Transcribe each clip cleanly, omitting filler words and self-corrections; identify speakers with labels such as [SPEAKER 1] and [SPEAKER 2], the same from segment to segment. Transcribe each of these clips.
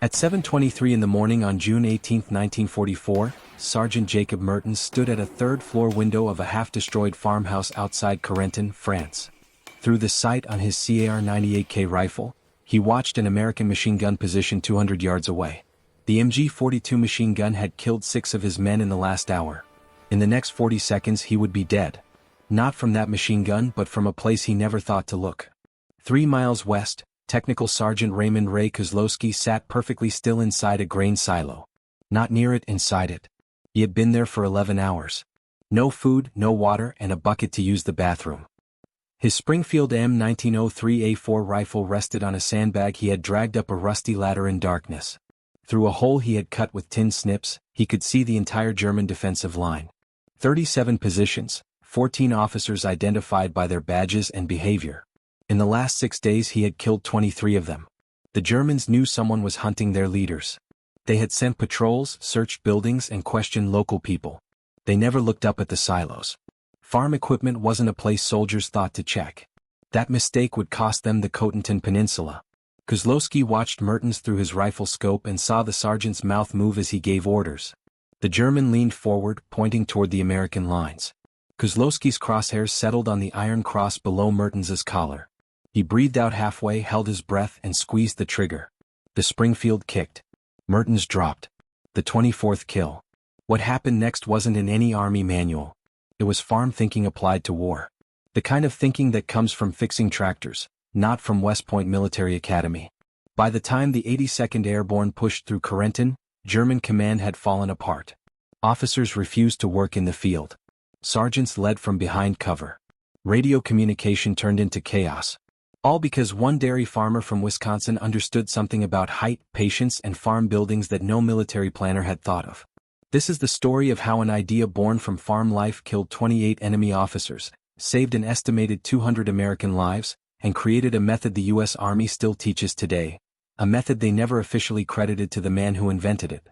[SPEAKER 1] At 7:23 in the morning on June 18, 1944, Sergeant Jacob Mertens stood at a third-floor window of a half-destroyed farmhouse outside Corentin, France. Through the sight on his CAR-98K rifle, he watched an American machine gun position 200 yards away. The MG-42 machine gun had killed 6 of his men in the last hour. In the next 40 seconds he would be dead. Not from that machine gun but from a place he never thought to look. 3 miles west, Technical Sergeant Raymond Ray Kozlowski sat perfectly still inside a grain silo. Not near it, inside it. He had been there for 11 hours. No food, no water, and a bucket to use the bathroom. His Springfield M1903A4 rifle rested on a sandbag he had dragged up a rusty ladder in darkness. Through a hole he had cut with tin snips, he could see the entire German defensive line. 37 positions, 14 officers identified by their badges and behavior. In the last 6 days he had killed 23 of them. The Germans knew someone was hunting their leaders. They had sent patrols, searched buildings, and questioned local people. They never looked up at the silos. Farm equipment wasn't a place soldiers thought to check. That mistake would cost them the Cotentin Peninsula. Kozlowski watched Mertens through his rifle scope and saw the sergeant's mouth move as he gave orders. The German leaned forward, pointing toward the American lines. Kozlowski's crosshairs settled on the iron cross below Mertens's collar. He breathed out halfway, held his breath, and squeezed the trigger. The Springfield kicked. Mertens dropped. The 24th kill. What happened next wasn't in any army manual. It was farm thinking applied to war. The kind of thinking that comes from fixing tractors, not from West Point Military Academy. By the time the 82nd Airborne pushed through Corentin, German command had fallen apart. Officers refused to work in the field. Sergeants led from behind cover. Radio communication turned into chaos. All because one dairy farmer from Wisconsin understood something about height, patience, and farm buildings that no military planner had thought of. This is the story of how an idea born from farm life killed 28 enemy officers, saved an estimated 200 American lives, and created a method the U.S. Army still teaches today, a method they never officially credited to the man who invented it.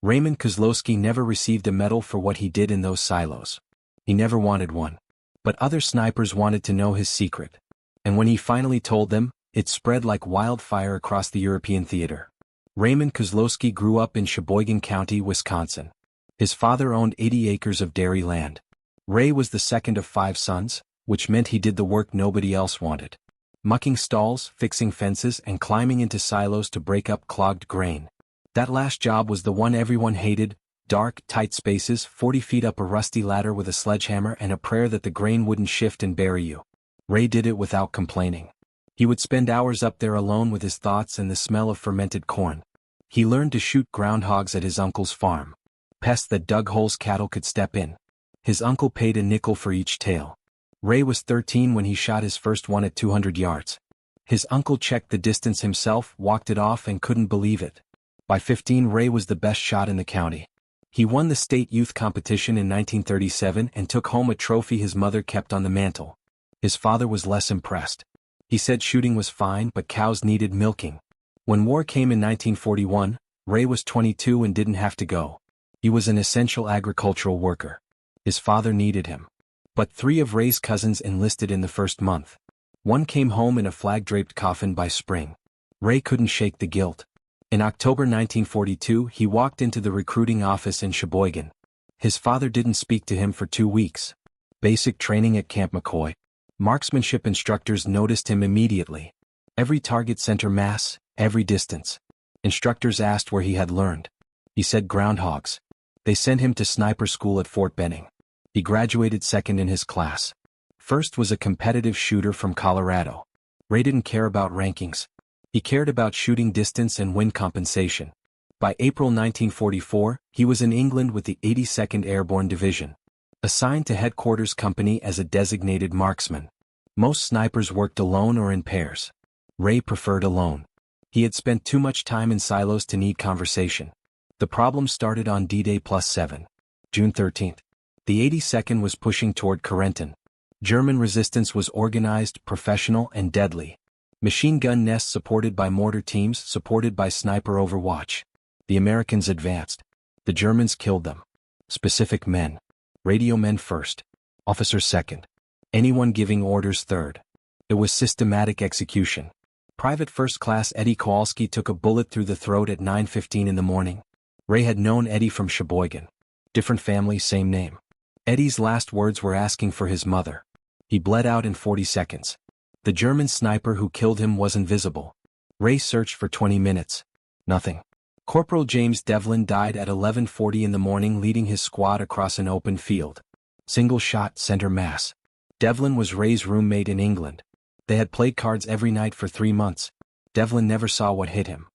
[SPEAKER 1] Raymond Kozlowski never received a medal for what he did in those silos. He never wanted one. But other snipers wanted to know his secret. And when he finally told them, it spread like wildfire across the European theater. Raymond Kozlowski grew up in Sheboygan County, Wisconsin. His father owned 80 acres of dairy land. Ray was the second of 5 sons, which meant he did the work nobody else wanted. Mucking stalls, fixing fences, and climbing into silos to break up clogged grain. That last job was the one everyone hated: dark, tight spaces, 40 feet up a rusty ladder with a sledgehammer and a prayer that the grain wouldn't shift and bury you. Ray did it without complaining. He would spend hours up there alone with his thoughts and the smell of fermented corn. He learned to shoot groundhogs at his uncle's farm. Pests that dug holes cattle could step in. His uncle paid a nickel for each tail. Ray was 13 when he shot his first one at 200 yards. His uncle checked the distance himself, walked it off, and couldn't believe it. By 15, Ray was the best shot in the county. He won the state youth competition in 1937 and took home a trophy his mother kept on the mantle. His father was less impressed. He said shooting was fine, but cows needed milking. When war came in 1941, Ray was 22 and didn't have to go. He was an essential agricultural worker. His father needed him. But 3 of Ray's cousins enlisted in the first month. One came home in a flag-draped coffin by spring. Ray couldn't shake the guilt. In October 1942, he walked into the recruiting office in Sheboygan. His father didn't speak to him for 2 weeks. Basic training at Camp McCoy. Marksmanship instructors noticed him immediately. Every target center mass, every distance. Instructors asked where he had learned. He said groundhogs. They sent him to sniper school at Fort Benning. He graduated second in his class. First was a competitive shooter from Colorado. Ray didn't care about rankings. He cared about shooting distance and wind compensation. By April 1944, he was in England with the 82nd Airborne Division. Assigned to headquarters company as a designated marksman. Most snipers worked alone or in pairs. Ray preferred alone. He had spent too much time in silos to need conversation. The problem started on D-Day +7. June 13th. The 82nd was pushing toward Corentin. German resistance was organized, professional, and deadly. Machine gun nests supported by mortar teams, supported by sniper overwatch. The Americans advanced. The Germans killed them. Specific men. Radio men first. Officers second. Anyone giving orders third. It was systematic execution. Private First Class Eddie Kowalski took a bullet through the throat at 9:15 in the morning. Ray had known Eddie from Sheboygan. Different family, same name. Eddie's last words were asking for his mother. He bled out in 40 seconds. The German sniper who killed him was invisible. Ray searched for 20 minutes. Nothing. Corporal James Devlin died at 11:40 in the morning leading his squad across an open field. Single shot, center mass. Devlin was Ray's roommate in England. They had played cards every night for 3 months. Devlin never saw what hit him.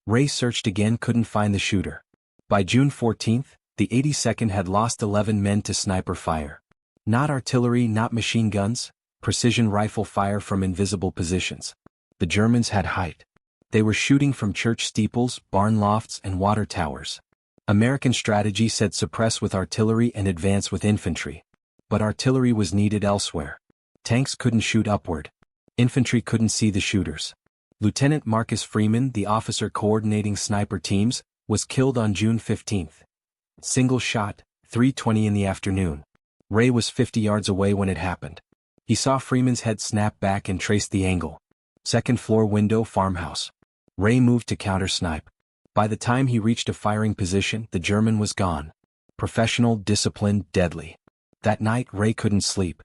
[SPEAKER 1] Ray searched again, couldn't find the shooter. By June 14th, the 82nd had lost 11 men to sniper fire. Not artillery, not machine guns, precision rifle fire from invisible positions. The Germans had height. They were shooting from church steeples, barn lofts, and water towers. American strategy said suppress with artillery and advance with infantry. But artillery was needed elsewhere. Tanks couldn't shoot upward. Infantry couldn't see the shooters. Lieutenant Marcus Freeman, the officer coordinating sniper teams, was killed on June 15th. Single shot, 3:20 in the afternoon. Ray was 50 yards away when it happened. He saw Freeman's head snap back and traced the angle. Second floor window, farmhouse. Ray moved to counter-snipe. By the time he reached a firing position, the German was gone. Professional, disciplined, deadly. That night, Ray couldn't sleep.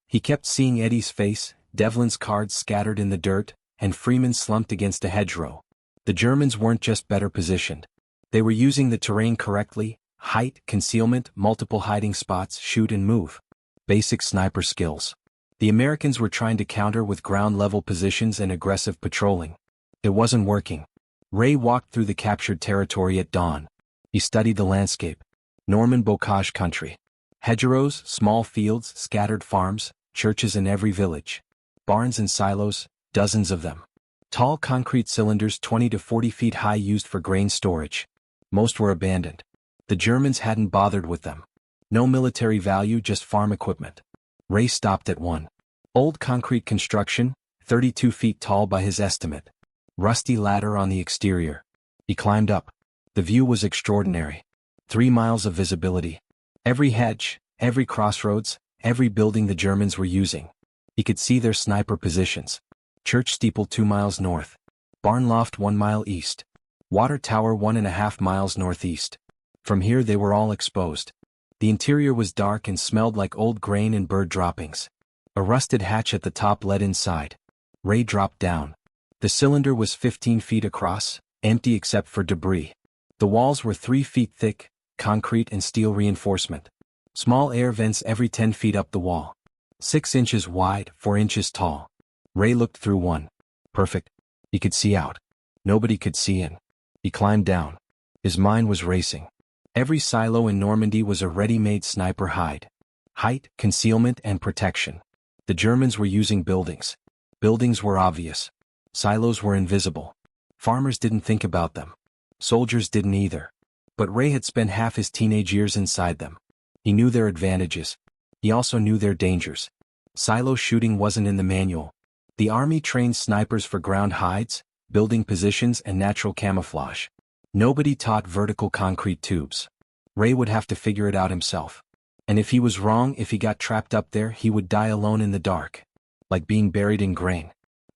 [SPEAKER 1] He kept seeing Eddie's face, Devlin's cards scattered in the dirt, and Freeman slumped against a hedgerow. The Germans weren't just better positioned. They were using the terrain correctly: height, concealment, multiple hiding spots, shoot and move. Basic sniper skills. The Americans were trying to counter with ground-level positions and aggressive patrolling. It wasn't working. Ray walked through the captured territory at dawn. He studied the landscape. Norman bocage country. Hedgerows, small fields, scattered farms, churches in every village. Barns and silos, dozens of them. Tall concrete cylinders 20 to 40 feet high used for grain storage. Most were abandoned. The Germans hadn't bothered with them. No military value, just farm equipment. Ray stopped at one. Old concrete construction, 32 feet tall by his estimate. Rusty ladder on the exterior. He climbed up. The view was extraordinary. 3 miles of visibility. Every hedge, every crossroads, every building the Germans were using. He could see their sniper positions. Church steeple 2 miles north. Barn loft 1 mile east. Water tower 1.5 miles northeast. From here they were all exposed. The interior was dark and smelled like old grain and bird droppings. A rusted hatch at the top led inside. Ray dropped down. The cylinder was 15 feet across, empty except for debris. The walls were 3 feet thick, concrete and steel reinforcement. Small air vents every 10 feet up the wall. 6 inches wide, 4 inches tall. Ray looked through one. Perfect. He could see out. Nobody could see in. He climbed down. His mind was racing. Every silo in Normandy was a ready-made sniper hide. Height, concealment, and protection. The Germans were using buildings. Buildings were obvious. Silos were invisible. Farmers didn't think about them. Soldiers didn't either. But Ray had spent half his teenage years inside them. He knew their advantages. He also knew their dangers. Silo shooting wasn't in the manual. The Army trained snipers for ground hides, building positions, and natural camouflage. Nobody taught vertical concrete tubes. Ray would have to figure it out himself. And if he was wrong, if he got trapped up there, he would die alone in the dark. Like being buried in grain.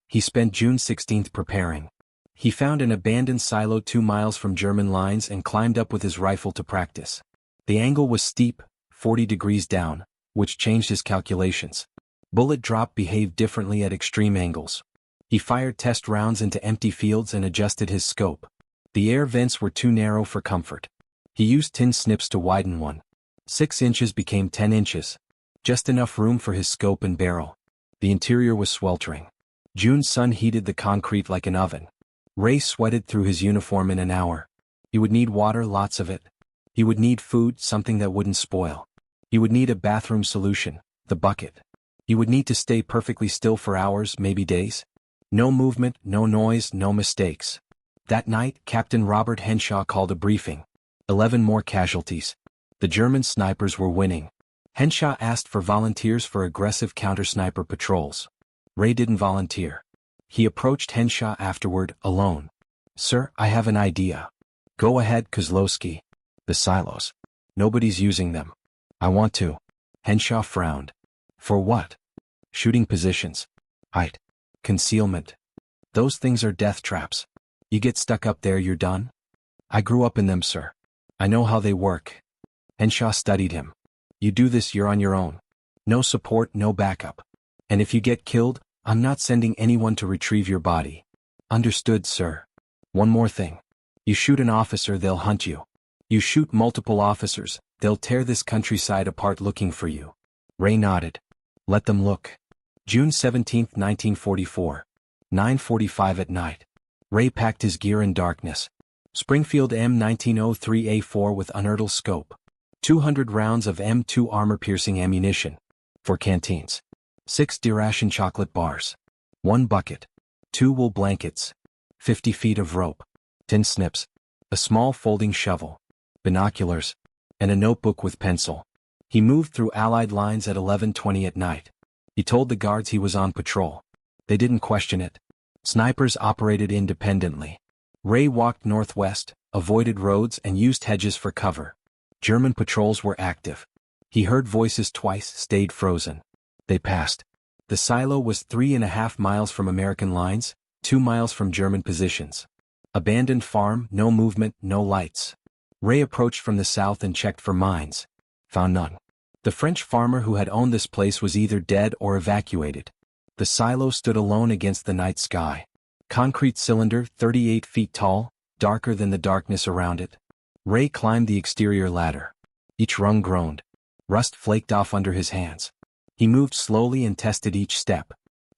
[SPEAKER 1] He spent June 16th preparing. He found an abandoned silo 2 miles from German lines and climbed up with his rifle to practice. The angle was steep, 40 degrees down, which changed his calculations. Bullet drop behaved differently at extreme angles. He fired test rounds into empty fields and adjusted his scope. The air vents were too narrow for comfort. He used tin snips to widen one. 6 inches became 10 inches. Just enough room for his scope and barrel. The interior was sweltering. June's sun heated the concrete like an oven. Ray sweated through his uniform in an hour. He would need water, lots of it. He would need food, something that wouldn't spoil. He would need a bathroom solution, the bucket. He would need to stay perfectly still for hours, maybe days. No movement, no noise, no mistakes. That night, Captain Robert Henshaw called a briefing. 11 more casualties. The German snipers were winning. Henshaw asked for volunteers for aggressive counter-sniper patrols. Ray didn't volunteer. He approached Henshaw afterward, alone. "Sir, I have an idea." "Go ahead, Kozlowski." "The silos. Nobody's using them. I want to." Henshaw frowned. "For what?" "Shooting positions. Height. Concealment. Those things are death traps. You get stuck up there, you're done. I grew up in them, sir. I know how they work. Henshaw studied him. You do this, you're on your own. No support, no backup. And if you get killed, I'm not sending anyone to retrieve your body. Understood, sir. One more thing. You shoot an officer, they'll hunt you. You shoot multiple officers, they'll tear this countryside apart looking for you. Ray nodded. Let them look. June 17, 1944. 9:45 at night. Ray packed his gear in darkness. Springfield M1903A4 with unertl scope. 200 rounds of M2 armor-piercing ammunition. 4 canteens. 6 D-ration chocolate bars. 1 bucket. 2 wool blankets. 50 feet of rope. 10 snips. A small folding shovel. Binoculars. And a notebook with pencil. He moved through Allied lines at 11:20 at night. He told the guards he was on patrol. They didn't question it. Snipers operated independently. Ray walked northwest, avoided roads and used hedges for cover. German patrols were active. He heard voices twice, stayed frozen. They passed. The silo was 3.5 miles from American lines, 2 miles from German positions. Abandoned farm, no movement, no lights. Ray approached from the south and checked for mines. Found none. The French farmer who had owned this place was either dead or evacuated. The silo stood alone against the night sky. Concrete cylinder, 38 feet tall, darker than the darkness around it. Ray climbed the exterior ladder. Each rung groaned. Rust flaked off under his hands. He moved slowly and tested each step.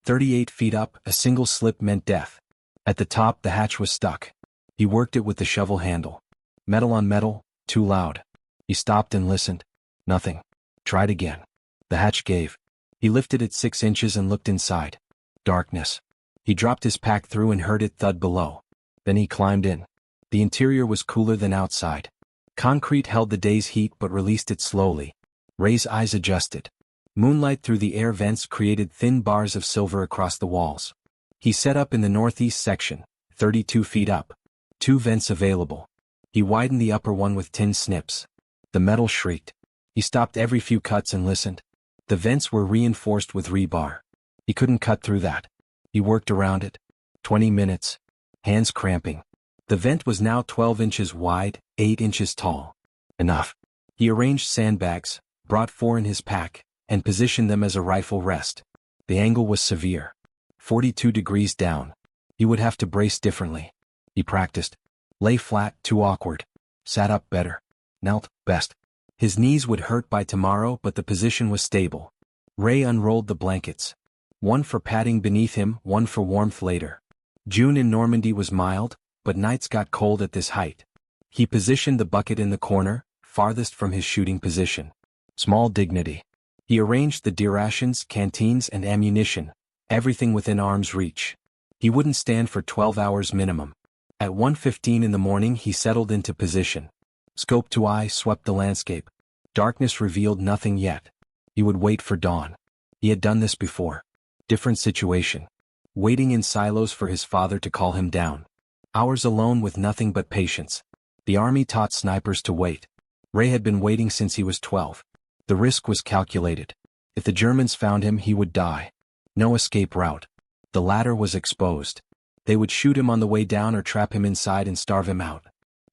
[SPEAKER 1] 38 feet up, a single slip meant death. At the top, the hatch was stuck. He worked it with the shovel handle. Metal on metal, too loud. He stopped and listened. Nothing. Tried again. The hatch gave. He lifted it 6 inches and looked inside. Darkness. He dropped his pack through and heard it thud below. Then he climbed in. The interior was cooler than outside. Concrete held the day's heat but released it slowly. Ray's eyes adjusted. Moonlight through the air vents created thin bars of silver across the walls. He set up in the northeast section, 32 feet up. 2 vents available. He widened the upper one with tin snips. The metal shrieked. He stopped every few cuts and listened. The vents were reinforced with rebar. He couldn't cut through that. He worked around it. 20 minutes. Hands cramping. The vent was now 12 inches wide, 8 inches tall. Enough. He arranged sandbags, brought 4 in his pack, and positioned them as a rifle rest. The angle was severe. 42 degrees down. He would have to brace differently. He practiced. Lay flat, too awkward. Sat up better. Knelt, best. His knees would hurt by tomorrow, but the position was stable. Ray unrolled the blankets. 1 for padding beneath him, 1 for warmth later. June in Normandy was mild, but nights got cold at this height. He positioned the bucket in the corner, farthest from his shooting position. Small dignity. He arranged the D-rations, canteens and ammunition, everything within arm's reach. He wouldn't stand for 12 hours minimum. At 1:15 in the morning he settled into position. Scope to eye swept the landscape. Darkness revealed nothing yet. He would wait for dawn. He had done this before. Different situation. Waiting in silos for his father to call him down. Hours alone with nothing but patience. The army taught snipers to wait. Ray had been waiting since he was 12. The risk was calculated. If the Germans found him, he would die. No escape route. The ladder was exposed. They would shoot him on the way down or trap him inside and starve him out.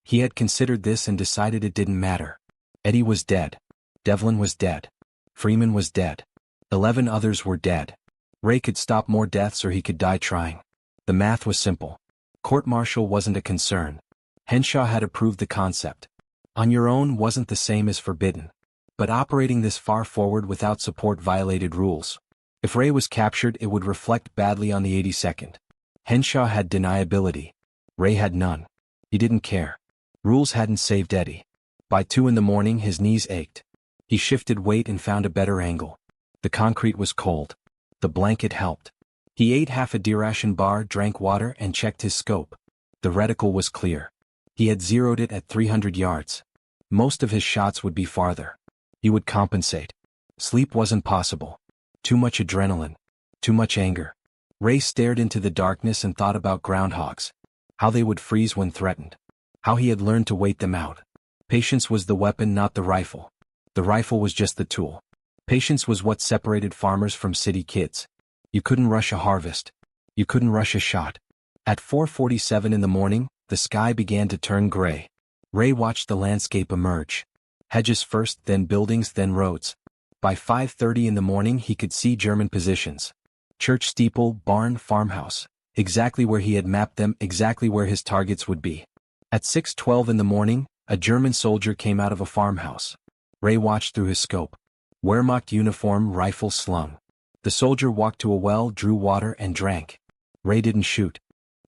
[SPEAKER 1] He had considered this and decided it didn't matter. Eddie was dead. Devlin was dead. Freeman was dead. 11 others were dead. Ray could stop more deaths or he could die trying. The math was simple. Court-martial wasn't a concern. Henshaw had approved the concept. On your own wasn't the same as forbidden. But operating this far forward without support violated rules. If Ray was captured, it would reflect badly on the 82nd. Henshaw had deniability. Ray had none. He didn't care. Rules hadn't saved Eddie. By 2 in the morning his knees ached. He shifted weight and found a better angle. The concrete was cold. The blanket helped. He ate half a D-ration bar, drank water and checked his scope. The reticle was clear. He had zeroed it at 300 yards. Most of his shots would be farther. He would compensate. Sleep wasn't possible. Too much adrenaline. Too much anger. Ray stared into the darkness and thought about groundhogs. How they would freeze when threatened. How he had learned to wait them out. Patience was the weapon, not the rifle. The rifle was just the tool. Patience was what separated farmers from city kids. You couldn't rush a harvest. You couldn't rush a shot. At 4:47 in the morning, the sky began to turn gray. Ray watched the landscape emerge. Hedges first, then buildings, then roads. By 5:30 in the morning he could see German positions. Church steeple, barn, farmhouse. Exactly where he had mapped them, exactly where his targets would be. At 6:12 in the morning, a German soldier came out of a farmhouse. Ray watched through his scope. Wehrmacht uniform, rifle slung. The soldier walked to a well, drew water, and drank. Ray didn't shoot.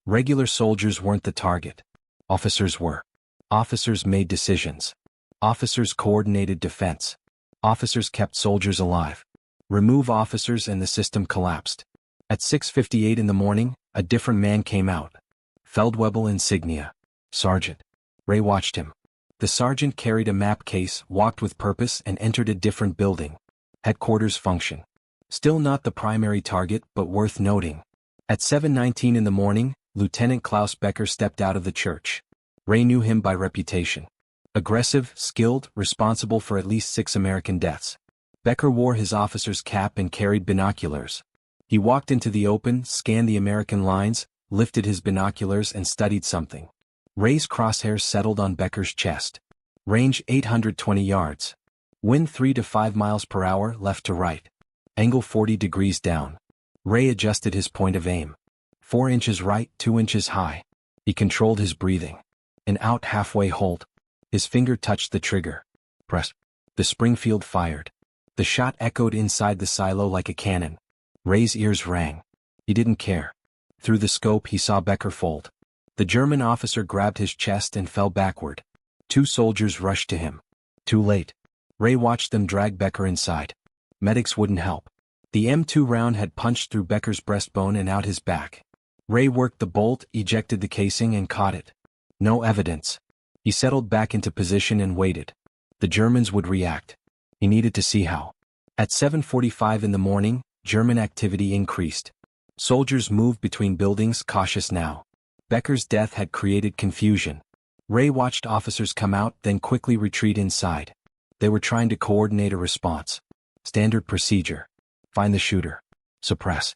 [SPEAKER 1] Regular soldiers weren't the target. Officers were. Officers made decisions. Officers coordinated defense. Officers kept soldiers alive. Remove officers and the system collapsed. At 6:58 in the morning, a different man came out. Feldwebel insignia. Sergeant. Ray watched him. The sergeant carried a map case, walked with purpose, and entered a different building. Headquarters function. Still not the primary target, but worth noting. At 7:19 in the morning, Lieutenant Klaus Becker stepped out of the church. Ray knew him by reputation. Aggressive, skilled, responsible for at least 6 American deaths. Becker wore his officer's cap and carried binoculars. He walked into the open, scanned the American lines, lifted his binoculars and studied something. Ray's crosshairs settled on Becker's chest. Range 820 yards. Wind 3 to 5 miles per hour left to right. Angle 40 degrees down. Ray adjusted his point of aim. 4 inches right, 2 inches high. He controlled his breathing. An out halfway hold. His finger touched the trigger. Press. The Springfield fired. The shot echoed inside the silo like a cannon. Ray's ears rang. He didn't care. Through the scope he saw Becker fold. The German officer grabbed his chest and fell backward. 2 soldiers rushed to him. Too late. Ray watched them drag Becker inside. Medics wouldn't help. The M2 round had punched through Becker's breastbone and out his back. Ray worked the bolt, ejected the casing and caught it. No evidence. He settled back into position and waited. The Germans would react. He needed to see how. At 7:45 in the morning, German activity increased. Soldiers moved between buildings, cautious now. Becker's death had created confusion. Ray watched officers come out, then quickly retreat inside. They were trying to coordinate a response. Standard procedure. Find the shooter. Suppress.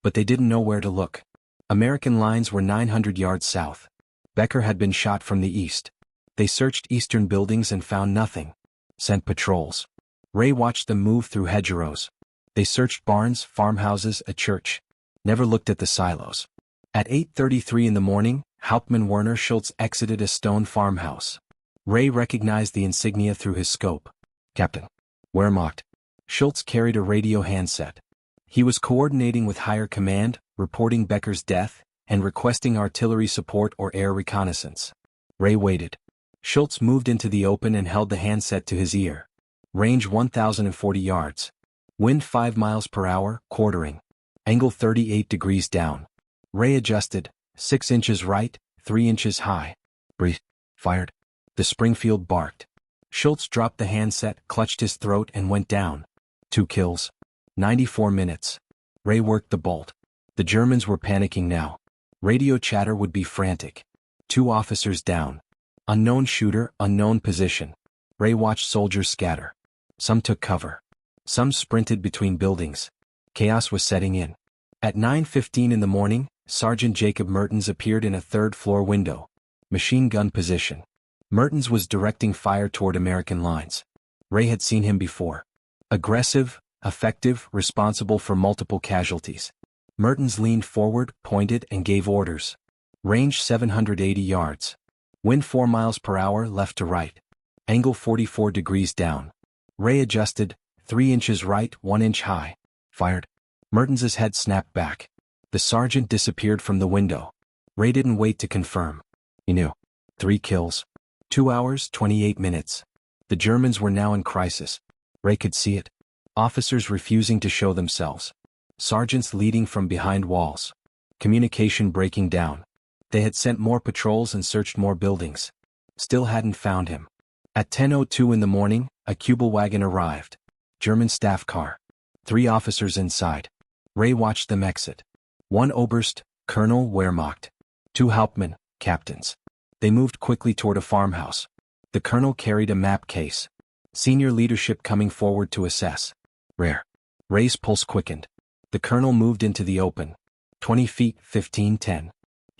[SPEAKER 1] But they didn't know where to look. American lines were 900 yards south. Becker had been shot from the east. They searched eastern buildings and found nothing. Sent patrols. Ray watched them move through hedgerows. They searched barns, farmhouses, a church. Never looked at the silos. At 8:33 in the morning, Hauptmann Werner Schultz exited a stone farmhouse. Ray recognized the insignia through his scope. Captain. Wehrmacht. Schultz carried a radio handset. He was coordinating with higher command, reporting Becker's death, and requesting artillery support or air reconnaissance. Ray waited. Schultz moved into the open and held the handset to his ear. Range 1,040 yards. Wind 5 miles per hour, quartering. Angle 38 degrees down. Ray adjusted, 6 inches right, 3 inches high. Breathe. Fired. The Springfield barked. Schultz dropped the handset, clutched his throat and went down. 2 kills. 94 minutes. Ray worked the bolt. The Germans were panicking now. Radio chatter would be frantic. 2 officers down. Unknown shooter, unknown position. Ray watched soldiers scatter. Some took cover. Some sprinted between buildings. Chaos was setting in. At 9:15 in the morning, Sergeant Jacob Mertens appeared in a 3rd-floor window. Machine gun position. Mertens was directing fire toward American lines. Ray had seen him before. Aggressive, effective, responsible for multiple casualties. Mertens leaned forward, pointed, and gave orders. Range 780 yards. Wind 4 miles per hour left to right. Angle 44 degrees down. Ray adjusted, 3 inches right, 1 inch high. Fired. Mertens's head snapped back. The sergeant disappeared from the window. Ray didn't wait to confirm. He knew. 3 kills. 2 hours, 28 minutes. The Germans were now in crisis. Ray could see it. Officers refusing to show themselves. Sergeants leading from behind walls. Communication breaking down. They had sent more patrols and searched more buildings. Still hadn't found him. At 10:02 in the morning, a Kubelwagen arrived. German staff car. 3 officers inside. Ray watched them exit. 1 Oberst, Colonel Wehrmacht. 2 Hauptmann, captains. They moved quickly toward a farmhouse. The colonel carried a map case. Senior leadership coming forward to assess. Rare. Ray's pulse quickened. The colonel moved into the open. 20 feet, 15:10.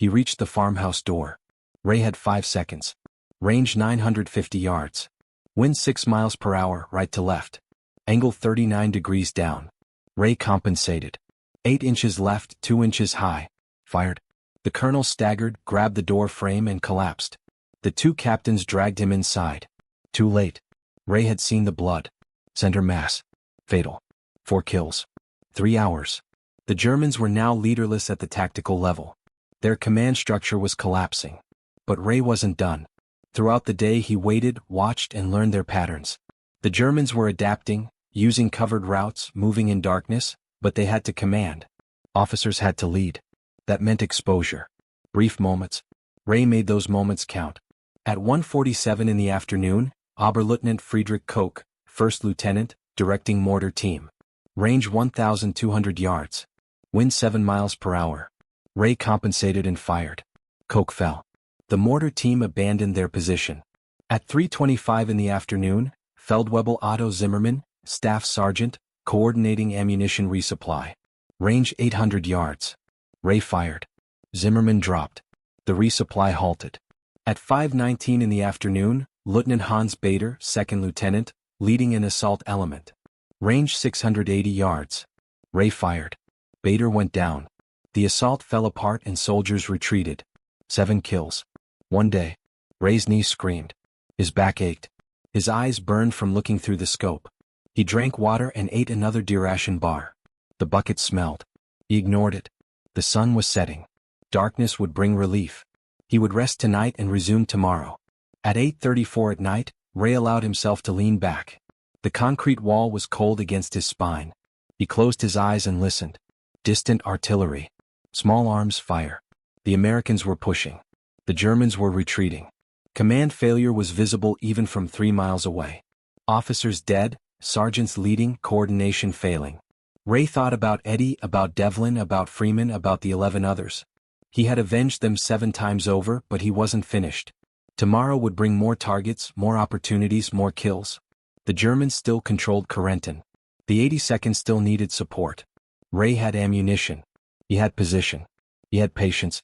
[SPEAKER 1] He reached the farmhouse door. Ray had 5 seconds. Range 950 yards. Wind 6 miles per hour right to left. Angle 39 degrees down. Ray compensated. 8 inches left, 2 inches high. Fired. The colonel staggered, grabbed the door frame and collapsed. The 2 captains dragged him inside. Too late. Ray had seen the blood. Center mass. Fatal. 4 kills. 3 hours. The Germans were now leaderless at the tactical level. Their command structure was collapsing. But Ray wasn't done. Throughout the day he waited, watched and learned their patterns. The Germans were adapting, using covered routes, moving in darkness, but they had to command. Officers had to lead. That meant exposure. Brief moments. Ray made those moments count. At 1:47 in the afternoon, Oberleutnant Friedrich Koch, First Lieutenant, directing mortar team. Range 1,200 yards. Wind 7 miles per hour. Ray compensated and fired. Koch fell. The mortar team abandoned their position. At 3:25 in the afternoon, Feldwebel Otto Zimmermann, Staff Sergeant, coordinating ammunition resupply. Range 800 yards. Ray fired. Zimmermann dropped. The resupply halted. At 5:19 in the afternoon, Lieutenant Hans Bader, Second Lieutenant, leading an assault element. Range 680 yards. Ray fired. Bader went down. The assault fell apart and soldiers retreated. 7 kills. One day. Ray's knees screamed. His back ached. His eyes burned from looking through the scope. He drank water and ate another ration bar. The bucket smelled. He ignored it. The sun was setting. Darkness would bring relief. He would rest tonight and resume tomorrow. At 8:34 at night, Ray allowed himself to lean back. The concrete wall was cold against his spine. He closed his eyes and listened. Distant artillery. Small arms fire. The Americans were pushing. The Germans were retreating. Command failure was visible even from 3 miles away. Officers dead, sergeants leading, coordination failing. Ray thought about Eddie, about Devlin, about Freeman, about the 11 others. He had avenged them 7 times over, but he wasn't finished. Tomorrow would bring more targets, more opportunities, more kills. The Germans still controlled Corentin. The 82nd still needed support. Ray had ammunition. He had position. He had patience.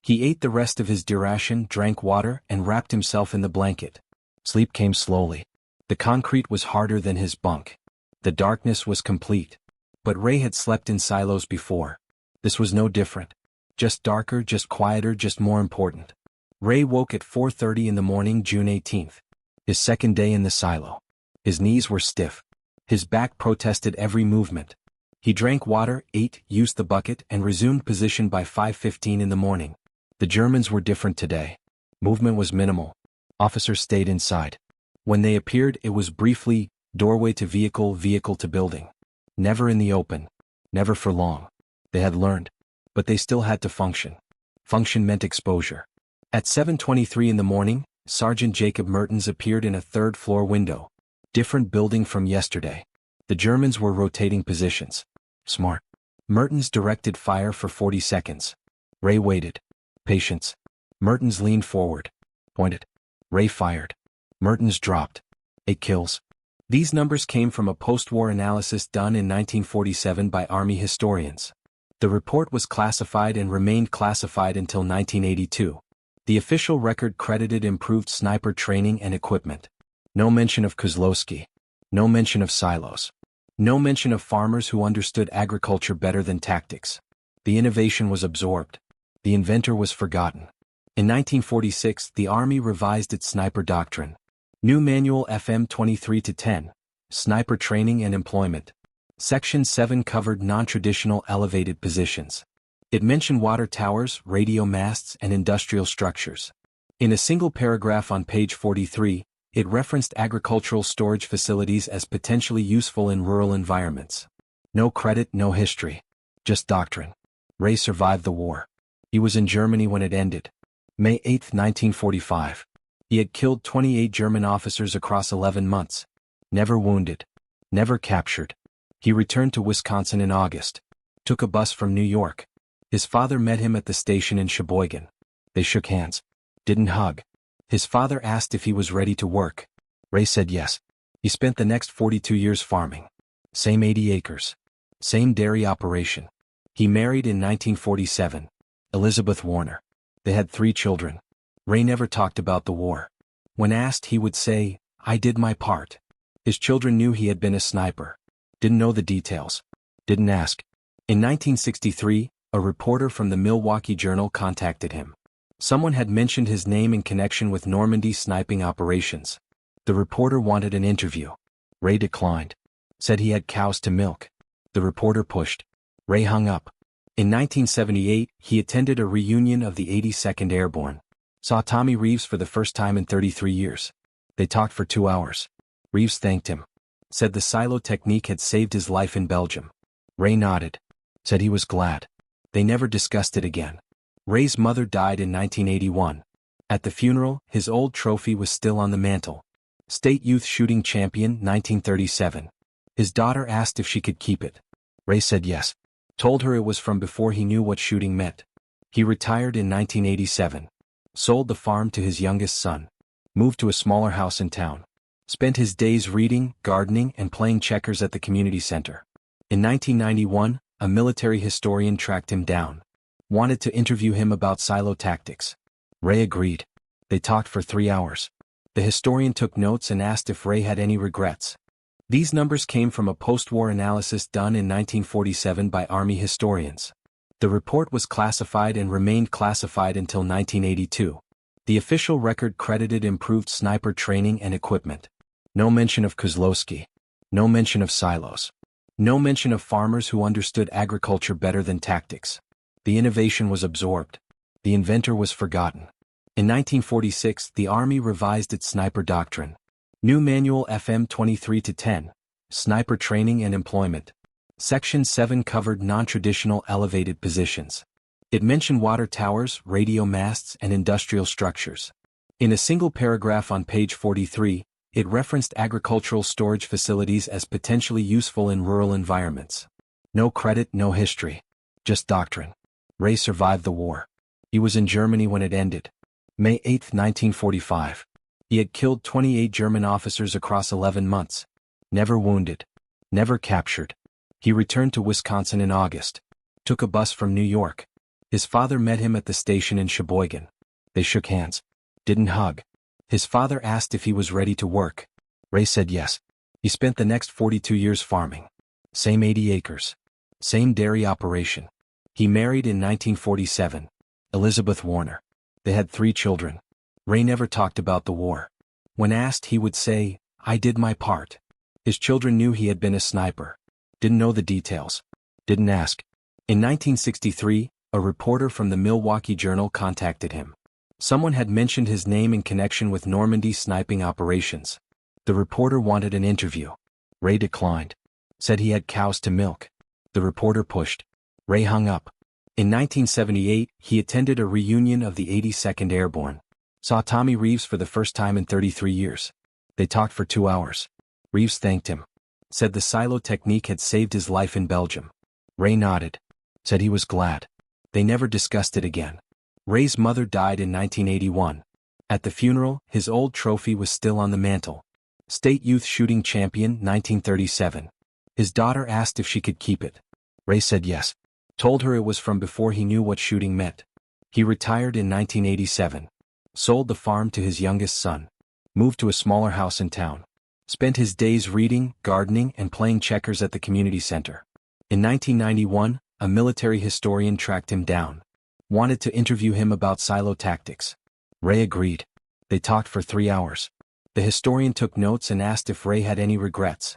[SPEAKER 1] He ate the rest of his ration, drank water, and wrapped himself in the blanket. Sleep came slowly. The concrete was harder than his bunk. The darkness was complete. But Ray had slept in silos before. This was no different. Just darker, just quieter, just more important. Ray woke at 4:30 in the morning, June 18th. His second day in the silo. His knees were stiff. His back protested every movement. He drank water, ate, used the bucket, and resumed position by 5:15 in the morning. The Germans were different today. Movement was minimal. Officers stayed inside. When they appeared, it was briefly, doorway to vehicle, vehicle to building. Never in the open. Never for long. They had learned. But they still had to function. Function meant exposure. At 7:23 in the morning, Sergeant Jacob Mertens appeared in a 3rd-floor window. Different building from yesterday. The Germans were rotating positions. Smart. Mertens directed fire for 40 seconds. Ray waited. Patience. Mertens leaned forward. Pointed. Ray fired. Mertens dropped. 8 kills. These numbers came from a post-war analysis done in 1947 by Army historians. The report was classified and remained classified until 1982. The official record credited improved sniper training and equipment. No mention of Kozlowski. No mention of silos. No mention of farmers who understood agriculture better than tactics. The innovation was absorbed. The inventor was forgotten. In 1946, the Army revised its sniper doctrine. New Manual FM 23-10, Sniper Training and Employment. Section 7 covered non-traditional elevated positions. It mentioned water towers, radio masts, and industrial structures. In a single paragraph on page 43, it referenced agricultural storage facilities as potentially useful in rural environments. No credit, no history. Just doctrine. Ray survived the war. He was in Germany when it ended. May 8, 1945. He had killed 28 German officers across 11 months. Never wounded. Never captured. He returned to Wisconsin in August. Took a bus from New York. His father met him at the station in Sheboygan. They shook hands. Didn't hug. His father asked if he was ready to work. Ray said yes. He spent the next 42 years farming. Same 80 acres. Same dairy operation. He married in 1947. Elizabeth Warner. They had 3 children. Ray never talked about the war. When asked, he would say, "I did my part." His children knew he had been a sniper. Didn't know the details. Didn't ask. In 1963, a reporter from the Milwaukee Journal contacted him. Someone had mentioned his name in connection with Normandy sniping operations. The reporter wanted an interview. Ray declined. Said he had cows to milk. The reporter pushed. Ray hung up. In 1978, he attended a reunion of the 82nd Airborne. Saw Tommy Reeves for the first time in 33 years. They talked for 2 hours. Reeves thanked him. Said the silo technique had saved his life in Belgium. Ray nodded. Said he was glad. They never discussed it again. Ray's mother died in 1981. At the funeral, his old trophy was still on the mantle. State Youth Shooting Champion 1937. His daughter asked if she could keep it. Ray said yes. Told her it was from before he knew what shooting meant. He retired in 1987. Sold the farm to his youngest son. Moved to a smaller house in town. Spent his days reading, gardening, and playing checkers at the community center. In 1991, a military historian tracked him down. Wanted to interview him about silo tactics. Ray agreed. They talked for 3 hours. The historian took notes and asked if Ray had any regrets. These numbers came from a post-war analysis done in 1947 by Army historians. The report was classified and remained classified until 1982. The official record credited improved sniper training and equipment. No mention of Kozlowski. No mention of silos. No mention of farmers who understood agriculture better than tactics. The innovation was absorbed. The inventor was forgotten. In 1946, the Army revised its sniper doctrine. New Manual FM 23-10, Sniper Training and Employment. Section 7 covered non-traditional elevated positions. It mentioned water towers, radio masts, and industrial structures. In a single paragraph on page 43, it referenced agricultural storage facilities as potentially useful in rural environments. No credit, no history. Just doctrine. Ray survived the war. He was in Germany when it ended. May 8, 1945. He had killed 28 German officers across 11 months. Never wounded. Never captured. He returned to Wisconsin in August. Took a bus from New York. His father met him at the station in Sheboygan. They shook hands. Didn't hug. His father asked if he was ready to work. Ray said yes. He spent the next 42 years farming. Same 80 acres. Same dairy operation. He married in 1947. Elizabeth Warner. They had 3 children. Ray never talked about the war. When asked, he would say, "I did my part." His children knew he had been a sniper. Didn't know the details. Didn't ask. In 1963, a reporter from the Milwaukee Journal contacted him. Someone had mentioned his name in connection with Normandy sniping operations. The reporter wanted an interview. Ray declined. Said he had cows to milk. The reporter pushed. Ray hung up. In 1978, he attended a reunion of the 82nd Airborne. Saw Tommy Reeves for the first time in 33 years. They talked for 2 hours. Reeves thanked him. Said the silo technique had saved his life in Belgium. Ray nodded. Said he was glad. They never discussed it again. Ray's mother died in 1981. At the funeral, his old trophy was still on the mantle. State Youth Shooting Champion 1937. His daughter asked if she could keep it. Ray said yes. Told her it was from before he knew what shooting meant. He retired in 1987. Sold the farm to his youngest son. Moved to a smaller house in town. Spent his days reading, gardening, and playing checkers at the community center. In 1991, a military historian tracked him down. Wanted to interview him about silo tactics. Ray agreed. They talked for 3 hours. The historian took notes and asked if Ray had any regrets.